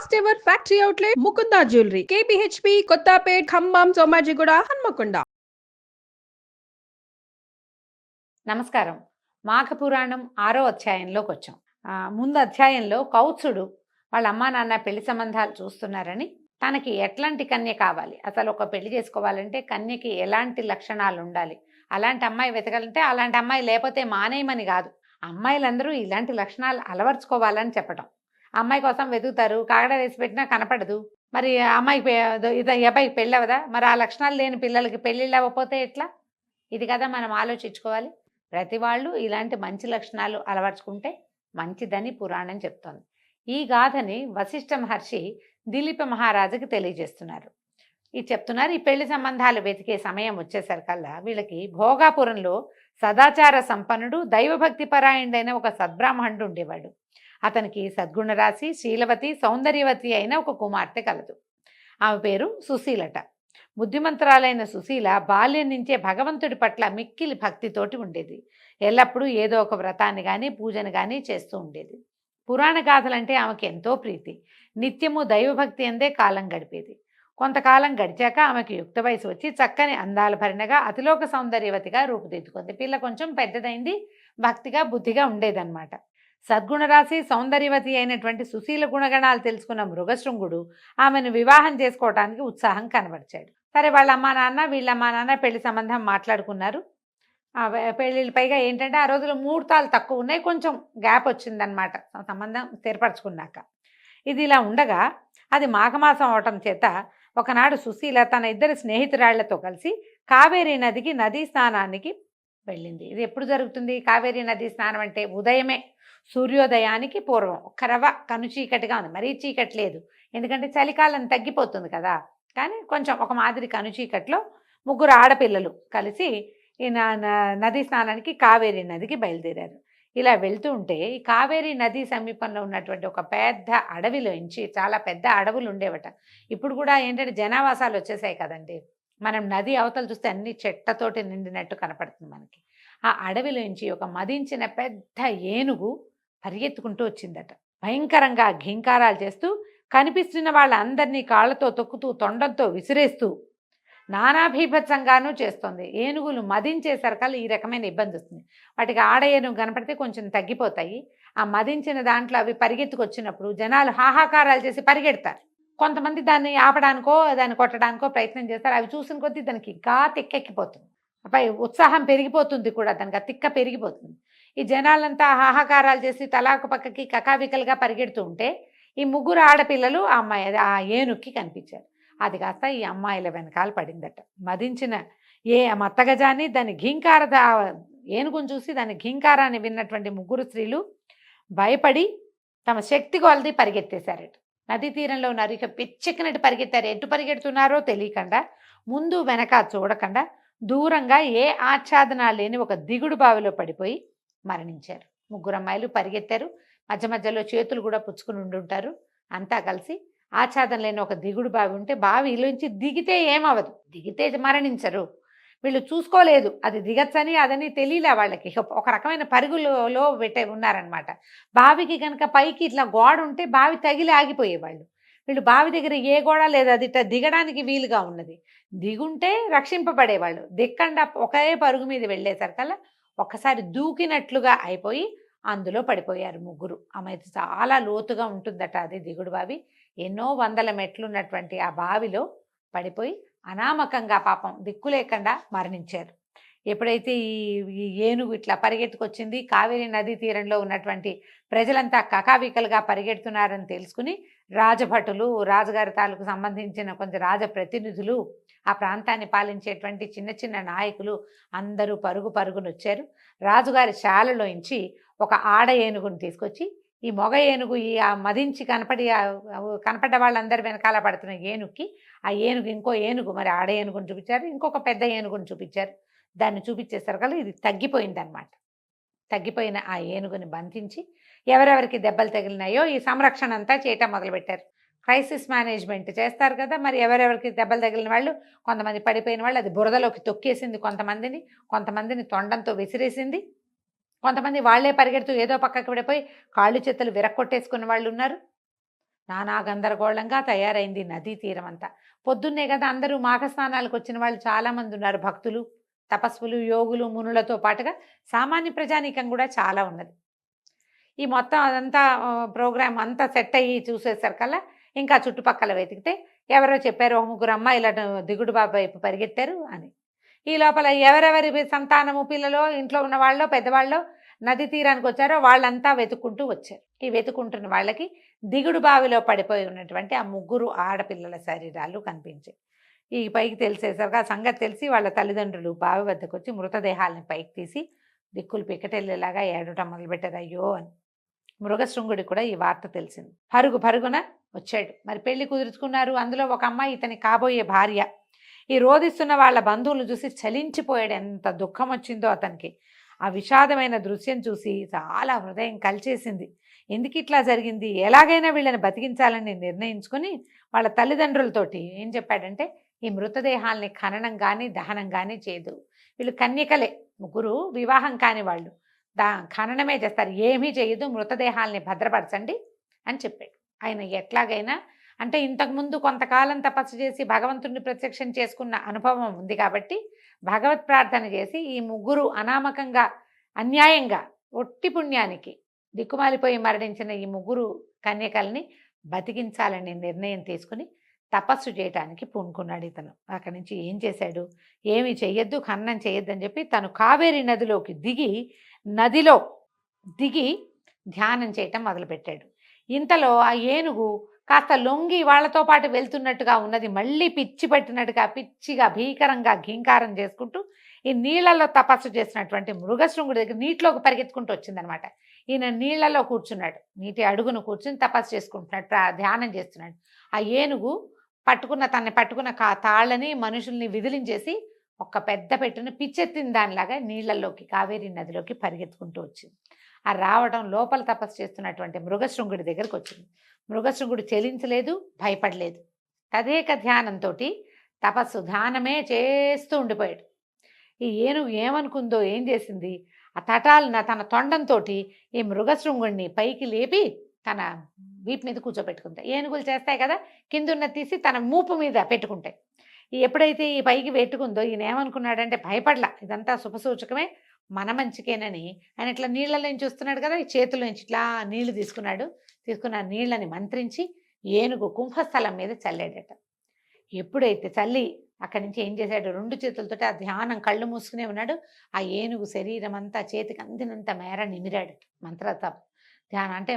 First ever factory outlet Mukunda jewellery KPHB Kothapet Khammam Somajiguda Hanamkonda. నమస్కారం. మాఘ పురాణం 6వ అధ్యాయంలోకి వచ్చాం. ముందు అధ్యాయంలో కౌత్సుడు వాళ్ళ అమ్మా నాన్న పెళ్లి సంబంధాలు చూస్తున్నారని, తనకి ఎట్లాంటి కన్య కావాలి, అసలు ఒక పెళ్లి చేసుకోవాలంటే కన్యకి ఎలాంటి లక్షణాలు ఉండాలి, అలాంటి అమ్మాయి వెతకాలంటే అలాంటి అమ్మాయి లేకపోతే మానేయమని కాదు, అమ్మాయిలందరూ ఇలాంటి లక్షణాలు అలవర్చుకోవాలని చెప్పటం. అమ్మాయి కోసం వెతుకుతారు, కాగడ వేసి పెట్టినా కనపడదు. మరి అమ్మాయికి ఈ అబ్బాయికి పెళ్ళవదా, మరి ఆ లక్షణాలు లేని పిల్లలకి పెళ్ళిళ్ళు అవ్వకపోతే ఎట్లా? ఇది కదా మనం ఆలోచించుకోవాలి. ప్రతి వాళ్ళు ఇలాంటి మంచి లక్షణాలు అలవర్చుకుంటే మంచిదని పురాణం చెప్తోంది. ఈ గాథని వశిష్ఠ మహర్షి దిలీప మహారాజుకి తెలియజేస్తున్నారు. ఈ పెళ్లి సంబంధాలు వెతికే సమయం వచ్చేసరికల్లా వీళ్ళకి భోగాపురంలో సదాచార సంపన్నుడు, దైవభక్తి పరాయణుడైన ఒక సద్బ్రాహ్మణుడు ఉండేవాడు. అతనికి సద్గుణరాశి, శీలవతి, సౌందర్యవతి అయిన ఒక కుమార్తె కలదు. ఆమె పేరు సుశీలట. బుద్ధిమంతురాలైన సుశీల బాల్యం నుంచే భగవంతుడి పట్ల మిక్కిలి భక్తితోటి ఉండేది. ఎల్లప్పుడూ ఏదో ఒక వ్రతాన్ని కానీ పూజను కానీ చేస్తూ ఉండేది. పురాణ గాథలంటే ఆమెకి ఎంతో ప్రీతి. నిత్యము దైవభక్తి అందే కాలం గడిపేది. కొంతకాలం గడిచాక ఆమెకి యుక్త వయసు వచ్చి చక్కని అందాల భరిణగా అతిలోక సౌందర్యవతిగా రూపుదిద్దుకుంది. పిల్ల కొంచెం పెద్దదైంది, భక్తిగా బుద్ధిగా ఉండేదన్నమాట. సద్గుణరాశి, సౌందర్యవతి అయినటువంటి సుశీల గుణగణాలు తెలుసుకున్న మృగశృంగుడు ఆమెను వివాహం చేసుకోవడానికి ఉత్సాహం కనబరిచాడు. సరే, వీళ్ళ అమ్మా నాన్న పెళ్లి సంబంధం మాట్లాడుకున్నారు. పెళ్ళిళ్ళు పైగా ఏంటంటే ఆ రోజులు ముహూర్తాలు తక్కువ ఉన్నాయి, కొంచెం గ్యాప్ వచ్చిందనమాట సంబంధం స్థిరపరచుకున్నాక. ఇది ఇలా ఉండగా అది మాఘమాసం అవటం చేత ఒకనాడు సుశీల తన ఇద్దరు స్నేహితురాళ్లతో కలిసి కావేరీ నదికి నదీ స్నానానికి వెళ్ళింది. ఇది ఎప్పుడు జరుగుతుంది? కావేరీ నదీ స్నానం అంటే ఉదయమే, సూర్యోదయానికి పూర్వం. ఒక్కరవ కను చీకటిగా ఉంది, మరీ చీకటి లేదు, ఎందుకంటే చలికాలం తగ్గిపోతుంది కదా. కానీ కొంచెం ఒక మాదిరి కను చీకట్లో ముగ్గురు ఆడపిల్లలు కలిసి ఈ నదీ స్నానానికి కావేరీ నదికి బయలుదేరారు. ఇలా వెళ్తూ ఉంటే ఈ కావేరీ నది సమీపంలో ఉన్నటువంటి ఒక పెద్ద అడవిలోంచి, చాలా పెద్ద అడవులు ఉండేవట. ఇప్పుడు కూడా ఏంటంటే జనావాసాలు వచ్చేసాయి కదండి. మనం నది అవతల చూస్తే అన్ని చెట్టతోటి నిండినట్టు కనపడుతుంది మనకి. ఆ అడవిలోంచి ఒక మదించిన పెద్ద ఏనుగు పరిగెత్తుకుంటూ వచ్చిందట. భయంకరంగా ఘీంకారాలు చేస్తూ కనిపిస్తున్న వాళ్ళందరినీ కాళ్లతో తొక్కుతూ, తొండంతో విసిరేస్తూ నానాభీభత్సంగానూ చేస్తుంది. ఏనుగులు మదించేసరికల్లా ఈ రకమైన ఇబ్బంది వస్తుంది. వాటికి ఆడ ఏనుగు కనపడితే కొంచెం తగ్గిపోతాయి. ఆ మదించిన దాంట్లో అవి పరిగెత్తుకొచ్చినప్పుడు జనాలు హాహాకారాలు చేసి పరిగెడతారు. కొంతమంది దాన్ని ఆపడానికో దాన్ని కొట్టడానికో ప్రయత్నం చేస్తారు. అవి చూసిన కొద్దీ దానికి ఇంకా తిక్కెక్కిపోతుంది, పై ఉత్సాహం పెరిగిపోతుంది కూడా, దానికి ఆ తిక్క పెరిగిపోతుంది. ఈ జనాలంతా హాహాకారాలు చేసి తలాకు పక్కకి కకావికలుగా పరిగెడుతూ ఉంటే ఈ ముగ్గురు ఆడపిల్లలు ఆ ఏనుక్కి కనిపించారు. అది కాస్త ఈ అమ్మాయిల వెనకాల పడిందట. మదించిన మత్తగజాన్ని, దాని ఏనుగును చూసి దాని ఘీంకారాన్ని విన్నటువంటి ముగ్గురు స్త్రీలు భయపడి తమ శక్తి కొలది పరిగెత్తేశారట. నదీ తీరంలో ఉన్నారు. ఇక పిచ్చెక్కినట్టు పరిగెత్తారు. ఎటు పరిగెడుతున్నారో తెలియకుండా, ముందు వెనక చూడకుండా దూరంగా ఏ ఆచ్ఛాదన లేని ఒక దిగుడు బావిలో పడిపోయి మరణించారు. ముగ్గురు అమ్మాయిలు పరిగెత్తారు. మధ్య మధ్యలో చేతులు కూడా పుచ్చుకుని ఉండుంటారు. అంతా కలిసి ఆచ్ఛాదన లేని ఒక దిగుడు బావి ఉంటే బావిలోంచి దిగితే ఏమవదు, దిగితే మరణించరు. వీళ్ళు చూసుకోలేదు అది దిగచ్చని, అదని తెలియలే వాళ్ళకి. ఒక రకమైన పరుగులో ఉన్నారనమాట. బావికి కనుక పైకి ఇట్లా గోడ ఉంటే బావి తగిలి ఆగిపోయేవాళ్ళు. వీళ్ళు బావి దగ్గర ఏ గోడ లేదు, అది ఇట్లా దిగడానికి వీలుగా ఉన్నది. దిగుంటే రక్షింపబడేవాళ్ళు. దిక్కండా ఒకే పరుగు మీద వెళ్ళేసరికల్లా ఒక్కసారి దూకినట్లుగా అయిపోయి అందులో పడిపోయారు ముగ్గురు. ఆమె చాలా లోతుగా ఉంటుందట అది దిగుడు బావి. ఎన్నో వందల మెట్లున్నటువంటి ఆ బావిలో పడిపోయి అనామకంగా పాపం దిక్కు లేకుండా మరణించారు. ఎప్పుడైతే ఈ ఏనుగు ఇట్లా పరిగెత్తుకొచ్చింది, కావేరీ నదీ తీరంలో ఉన్నటువంటి ప్రజలంతా కకావికలుగా పరిగెడుతున్నారని తెలుసుకుని రాజభటులు, రాజుగారి తాలూకు సంబంధించిన కొంచెం రాజప్రతినిధులు, ఆ ప్రాంతాన్ని పాలించేటువంటి చిన్న చిన్న నాయకులు అందరూ పరుగును వచ్చారు. రాజుగారి శాలలోంచి ఒక ఆడ ఏనుగును తీసుకొచ్చి ఈ మొగ ఏనుగు ఆ మదించి కనపడ్డ వాళ్ళందరి వెనకాల పడుతున్న ఏనుగుకి, ఆ ఏనుగు ఇంకో ఏనుగు, మరి ఆడ ఏనుగును చూపించారు, ఇంకొక పెద్ద ఏనుగును చూపించారు. దాన్ని చూపించేసరికల్లా ఇది తగ్గిపోయిందనమాట. తగ్గిపోయిన ఆ ఏనుగుని బంధించి ఎవరెవరికి దెబ్బలు తగిలినాయో ఈ సంరక్షణ అంతా చేయటం మొదలుపెట్టారు. క్రైసిస్ మేనేజ్మెంట్ చేస్తారు కదా, మరి ఎవరెవరికి దెబ్బలు తగిలిన వాళ్ళు, కొంతమంది పడిపోయిన వాళ్ళు అది బురదలోకి తొక్కేసింది, కొంతమందిని తొండంతో విసిరేసింది, కొంతమంది వాళ్లే పరిగెడుతూ ఏదో పక్కకి పడిపోయి కాళ్ళు చేతులు విరక్కొట్టేసుకున్న వాళ్ళు ఉన్నారు. నానా గందరగోళంగా తయారైంది నదీ తీరం అంతా. పొద్దున్నే కదా అందరూ మాఘ స్నానాలకు వచ్చిన వాళ్ళు చాలామంది ఉన్నారు. భక్తులు, తపస్సులు, యోగులు, మునులతో పాటుగా సామాన్య ప్రజానీకం కూడా చాలా ఉన్నది. ఈ మొత్తం అదంతా ప్రోగ్రామ్ అంతా సెట్ అయ్యి చూసేసరికల్లా ఇంకా చుట్టుపక్కల వెతికితే ఎవరో చెప్పారు, ఒక ముగ్గురు అమ్మాయిల దిగుడు బాబు వైపు పరిగెత్తారు అని. ఈ లోపల ఎవరెవరి సంతానము పిల్లలో ఇంట్లో ఉన్న వాళ్ళో పెద్దవాళ్ళో నది తీరానికి వచ్చారో వాళ్ళంతా వెతుక్కుంటూ వచ్చారు. ఈ వెతుకుంటున్న వాళ్ళకి దిగుడు బావిలో పడిపోయి ఉన్నటువంటి ఆ ముగ్గురు ఆడపిల్లల శరీరాలు కనిపించాయి. ఈ పైకి తెలిసేసరికి ఆ సంగతి తెలిసి వాళ్ళ తల్లిదండ్రులు బావి వద్దకు వచ్చి మృతదేహాలని పైకి తీసి దిక్కులు పిక్కటెళ్ళేలాగా ఏడటం మొదలుపెట్టారు, అయ్యో అని. మృగశృంగుడి కూడా ఈ వార్త తెలిసింది. పరుగున వచ్చాడు. మరి పెళ్లి కుదుర్చుకున్నారు. అందులో ఒక అమ్మాయి ఇతని కాబోయే భార్య. ఈ రోధిస్తున్న వాళ్ళ బంధువులు చూసి చలించిపోయాడు. ఎంత దుఃఖం వచ్చిందో అతనికి. ఆ విషాదమైన దృశ్యం చూసి చాలా హృదయం కలిచేసింది. ఎందుకు ఇట్లా జరిగింది, ఎలాగైనా వీళ్ళని బతికించాలని నిర్ణయించుకొని వాళ్ళ తల్లిదండ్రులతోటి ఏం చెప్పాడంటే, ఈ మృతదేహాల్ని ఖననం కానీ దహనం కానీ చేయదు. వీళ్ళు కన్యకలే, ముగ్గురు వివాహం కాని వాళ్ళు. ఖననమే చేస్తారు, ఏమీ చేయదు, మృతదేహాల్ని భద్రపరచండి అని చెప్పాడు. ఆయన ఎట్లాగైనా అంటే ఇంతకుముందు కొంతకాలం తపస్సు చేసి భగవంతుడిని ప్రత్యక్షం చేసుకున్న అనుభవం ఉంది కాబట్టి భగవత్ ప్రార్థన చేసి ఈ ముగ్గురు అనామకంగా అన్యాయంగా ఒట్టి పుణ్యానికి దిక్కుమాలిపోయి మరణించిన ఈ ముగ్గురు కన్యకల్ని బతికించాలని నిర్ణయం తీసుకుని తపస్సు చేయటానికి పూనుకున్నాడు ఇతను. అక్కడి నుంచి ఏం చేశాడు, ఏమి చెయ్యొద్దు, ఖననం చేయొద్దు అని చెప్పి తను కావేరి నదిలోకి నదిలో దిగి ధ్యానం చేయటం మొదలుపెట్టాడు. ఇంతలో ఆ ఏనుగు కాస్త లొంగి వాళ్ళతో పాటు వెళ్తున్నట్టుగా ఉన్నది. మళ్ళీ పిచ్చి పట్టినట్టుగా పిచ్చిగా భీకరంగా ఘీంకారం చేసుకుంటూ ఈ నీళ్లలో తపస్సు చేసినటువంటి మృగశృంగుడి దగ్గర నీటిలోకి పరిగెత్తుకుంటూ వచ్చిందనమాట. ఈయన నీళ్లలో కూర్చున్నాడు, నీటి అడుగును కూర్చుని తపస్సు చేసుకుంటున్నాడు, ధ్యానం చేస్తున్నాడు. ఆ ఏనుగు తనని పట్టుకున్న తాళ్ళని మనుషుల్ని విదిలించేసి ఒక పెద్ద పెట్టుని పిచ్చెత్తిన దానిలాగా నీళ్లలోకి కావేరీ నదిలోకి పరిగెత్తుకుంటూ వచ్చింది. ఆ రావడం లోపల తపస్సు చేస్తున్నటువంటి మృగశృంగుడి దగ్గరకు వచ్చింది. మృగశృంగుడు చెలించలేదు, భయపడలేదు. తదేక ధ్యానంతో ధ్యానమే చేస్తూ ఉండిపోయాడు. ఈ ఏనుగు ఏమనుకుందో ఏం చేసింది, ఆ తన తొండంతో ఈ మృగశృంగుడిని పైకి లేపి తన వీపు మీద కూర్చోబెట్టుకుంటాయి. ఏనుగులు చేస్తాయి కదా, కిందున్న తీసి తన మూపు మీద పెట్టుకుంటాయి. ఎప్పుడైతే ఈ పైకి పెట్టుకుందో ఈయన ఏమనుకున్నాడంటే, భయపడలా, ఇదంతా శుభసూచకమే, మన మంచికేనని ఆయన ఇట్లా నీళ్ళలోంచి చూస్తున్నాడు కదా, ఈ చేతుల్లోంచి ఇట్లా నీళ్లు తీసుకున్న నీళ్ళని మంత్రించి ఏనుగు కుంభస్థలం మీద చల్లాడట. ఎప్పుడైతే చల్లి అక్కడి నుంచి ఏం చేశాడు, 2 చేతులతో ఆ ధ్యానం కళ్ళు మూసుకునే ఉన్నాడు. ఆ ఏనుగు శరీరం అంతా చేతికి అందినంత మేర నిమిరాడు. ధ్యానం అంటే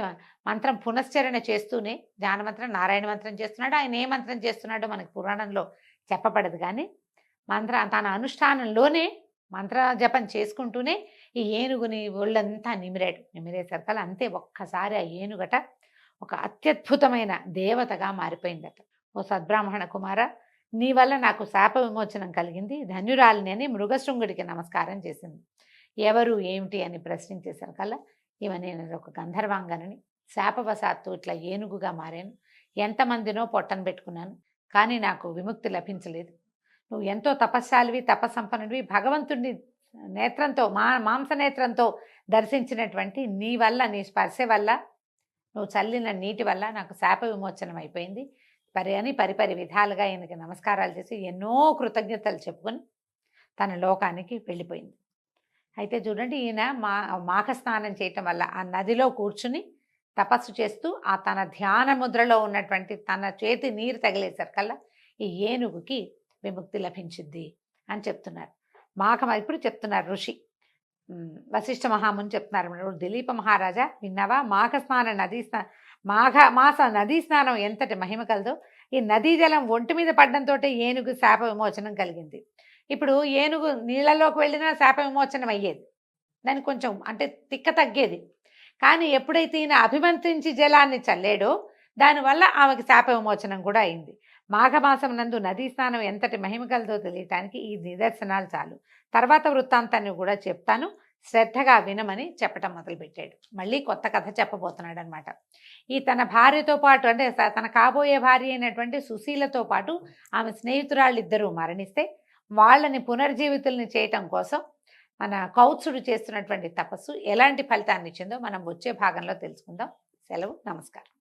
మంత్రం పునశ్చరణ చేస్తూనే ధ్యాన మంత్రం, నారాయణ మంత్రం చేస్తున్నాడు. ఆయన ఏ మంత్రం చేస్తున్నాడో మనకి పురాణంలో చెప్పబడదు, కానీ తన అనుష్ఠానంలోనే మంత్ర జపం చేసుకుంటూనే ఈ ఏనుగుని ఒళ్ళంతా నిమిరేసరికల అంతే ఒక్కసారి ఆ ఏనుగట ఒక అత్యద్భుతమైన దేవతగా మారిపోయిందట. ఓ సద్బ్రాహ్మణ కుమార, నీ వల్ల నాకు శాప విమోచనం కలిగింది, ధన్యురాలిని అని మృగశృంగుడికి నమస్కారం చేసింది. ఎవరు ఏమిటి అని ప్రశ్నించేసరికల్లా నేను ఒక గంధర్వాంగనని, శాపవశాత్తు ఇట్లా ఏనుగుగా మారాను, ఎంతమందినో పొట్టను పెట్టుకున్నాను, కానీ నాకు విముక్తి లభించలేదు. నువ్వు ఎంతో తపస్శాలివి, తపస్సంపన్నుడివి, భగవంతుడిని నేత్రంతో మాంసనేత్రంతో దర్శించినటువంటి నీ వల్ల, నీ స్పర్శ వల్ల, నువ్వు చల్లిన నీటి వల్ల నాకు శాప విమోచనం అయిపోయింది అని పరిపరి విధాలుగా ఈయనకి నమస్కారాలు చేసి ఎన్నో కృతజ్ఞతలు చెప్పుకొని తన లోకానికి వెళ్ళిపోయింది. అయితే చూడండి, ఈయన మాఘ స్నానం చేయటం వల్ల ఆ నదిలో కూర్చుని తపస్సు చేస్తూ ఆ తన ధ్యాన ముద్రలో ఉన్నటువంటి తన చేతి నీరు తగిలేసరికల్లా ఈ ఏనుగుకి విముక్తి లభించింది అని చెప్తున్నారు. ఇప్పుడు చెప్తున్నారు ఋషి వశిష్ఠ మహాముని చెప్తున్నారు, దిలీప మహారాజా విన్నావా, మాఘ నదీ స్నానం ఎంతటి మహిమ కలదో, ఈ నదీ జలం ఒంటి మీద పడడంతో ఏనుగు శాప విమోచనం కలిగింది. ఇప్పుడు ఏనుగు నీళ్ళలోకి వెళ్ళినా శాప విమోచనం అయ్యేది, దానికి కొంచెం అంటే తిక్క తగ్గేది. కానీ ఎప్పుడైతే ఈయన అభిమంత్రించి జలాన్ని చల్లాడో దానివల్ల ఆమెకి శాప విమోచనం కూడా అయింది. మాఘమాసం నందు నదీ స్నానం ఎంతటి మహిమ కలదో తెలియటానికి ఈ నిదర్శనాలు చాలు. తర్వాత వృత్తాంతాన్ని కూడా చెప్తాను, శ్రద్ధగా వినమని చెప్పటం మొదలుపెట్టాడు. మళ్ళీ కొత్త కథ చెప్పబోతున్నాడు అనమాట. ఈ తన భార్యతో పాటు అంటే తన కాబోయే భార్య అయినటువంటి సుశీలతో పాటు ఆమె స్నేహితురాళ్ళు ఇద్దరూ మరణిస్తే వాళ్ళని పునర్జీవితుల్ని చేయటం కోసం మన కౌత్సుడు చేస్తున్నటువంటి తపస్సు ఎలాంటి ఫలితాన్ని ఇచ్చిందో మనం వచ్చే భాగంలో తెలుసుకుందాం. సెలవు, నమస్కారం.